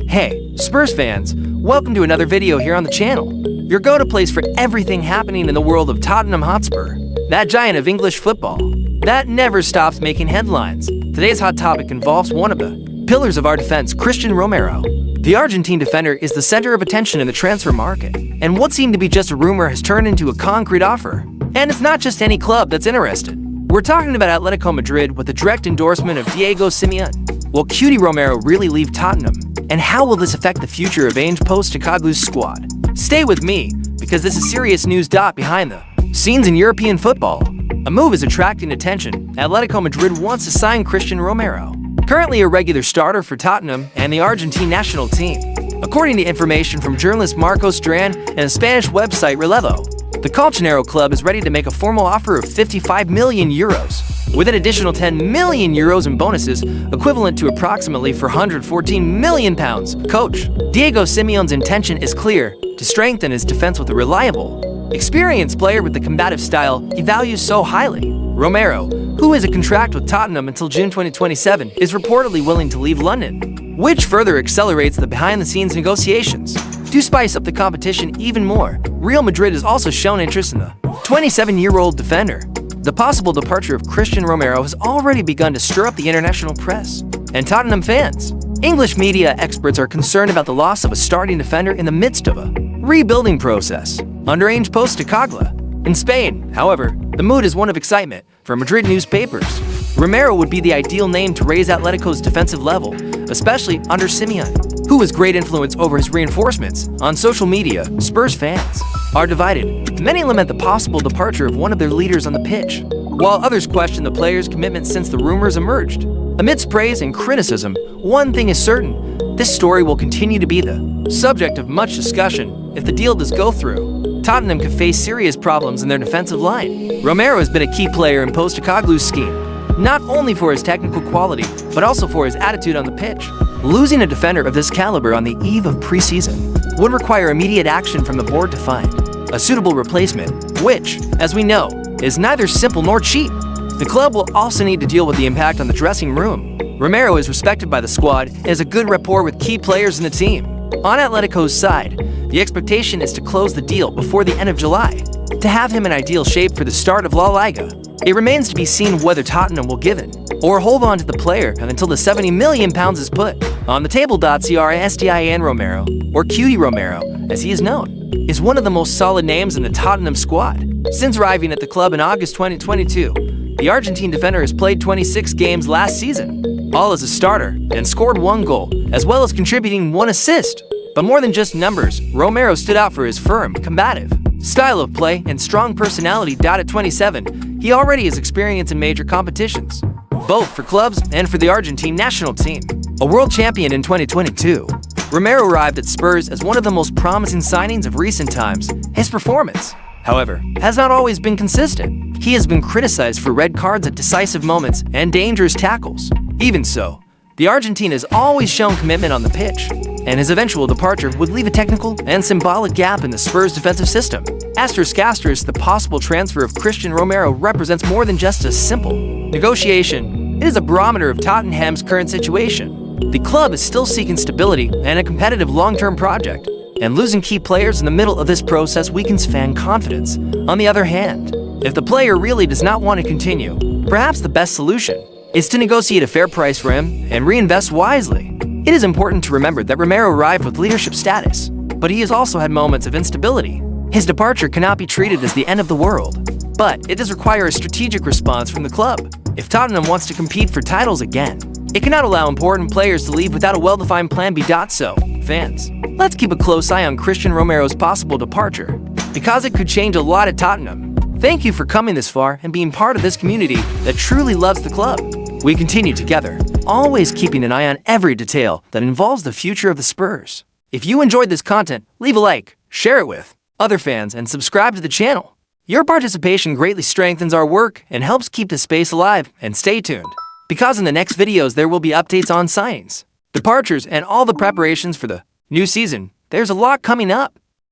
Hey, Spurs fans, welcome to another video here on the channel. Your go-to place for everything happening in the world of Tottenham Hotspur, that giant of English football, that never stops making headlines. Today's hot topic involves one of the pillars of our defense, Christian Romero. The Argentine defender is the center of attention in the transfer market, and what seemed to be just a rumor has turned into a concrete offer. And it's not just any club that's interested. We're talking about Atletico Madrid with the direct endorsement of Diego Simeone. Will Cutie Romero really leave Tottenham? And how will this affect the future of Ange Postecoglou's squad? Stay with me, because this is serious news. Behind the scenes in European football, a move is attracting attention. Atletico Madrid wants to sign Christian Romero, currently a regular starter for Tottenham and the Argentine national team. According to information from journalist Marcos Duran and the Spanish website Relevo, the Colchonero club is ready to make a formal offer of 55 million euros, with an additional 10 million euros in bonuses, equivalent to approximately 414 million pounds. Coach Diego Simeone's intention is clear: to strengthen his defense with a reliable, experienced player with the combative style he values so highly. Romero, who has a contract with Tottenham until June 2027, is reportedly willing to leave London, which further accelerates the behind-the-scenes negotiations. To spice up the competition even more, Real Madrid has also shown interest in the 27-year-old defender. The possible departure of Christian Romero has already begun to stir up the international press and Tottenham fans. English media experts are concerned about the loss of a starting defender in the midst of a rebuilding process under Ange Postecoglou. In Spain, however, the mood is one of excitement. For Madrid newspapers, Romero would be the ideal name to raise Atletico's defensive level, especially under Simeone, who has great influence over his reinforcements. On social media, Spurs fans are divided. Many lament the possible departure of one of their leaders on the pitch, while others question the player's commitment since the rumors emerged. Amidst praise and criticism, one thing is certain: this story will continue to be the subject of much discussion. If the deal does go through, Tottenham could face serious problems in their defensive line. Romero has been a key player in Postecoglou's scheme, not only for his technical quality, but also for his attitude on the pitch. Losing a defender of this caliber on the eve of preseason would require immediate action from the board to find a suitable replacement, which, as we know, is neither simple nor cheap. The club will also need to deal with the impact on the dressing room. Romero is respected by the squad and has a good rapport with key players in the team. On Atletico's side, the expectation is to close the deal before the end of July, to have him in ideal shape for the start of La Liga. It remains to be seen whether Tottenham will give in or hold on to the player until the 70 million pounds is put on the table. Christian Romero, or Cutie Romero, as he is known, is one of the most solid names in the Tottenham squad. Since arriving at the club in August 2022, the Argentine defender has played 26 games last season, all as a starter, and scored 1 goal, as well as contributing 1 assist. But more than just numbers, Romero stood out for his firm, combative style of play and strong personality. At 27, he already has experience in major competitions, both for clubs and for the Argentine national team. A world champion in 2022, Romero arrived at Spurs as one of the most promising signings of recent times. His performance, however, has not always been consistent. He has been criticized for red cards at decisive moments and dangerous tackles. Even so, the Argentine has always shown commitment on the pitch, and his eventual departure would leave a technical and symbolic gap in the Spurs' defensive system. The possible transfer of Christian Romero represents more than just a simple negotiation. It is a barometer of Tottenham's current situation. The club is still seeking stability and a competitive long-term project, and losing key players in the middle of this process weakens fan confidence. On the other hand, if the player really does not want to continue, perhaps the best solution is to negotiate a fair price for him and reinvest wisely. It is important to remember that Romero arrived with leadership status, but he has also had moments of instability. His departure cannot be treated as the end of the world, but it does require a strategic response from the club. If Tottenham wants to compete for titles again, it cannot allow important players to leave without a well-defined plan B. So, fans, let's keep a close eye on Christian Romero's possible departure, because it could change a lot at Tottenham. Thank you for coming this far and being part of this community that truly loves the club. We continue together, always keeping an eye on every detail that involves the future of the Spurs. If you enjoyed this content, leave a like, share it with other fans, and subscribe to the channel. Your participation greatly strengthens our work and helps keep the space alive. And stay tuned, because in the next videos there will be updates on signings, departures, and all the preparations for the new season. There's a lot coming up.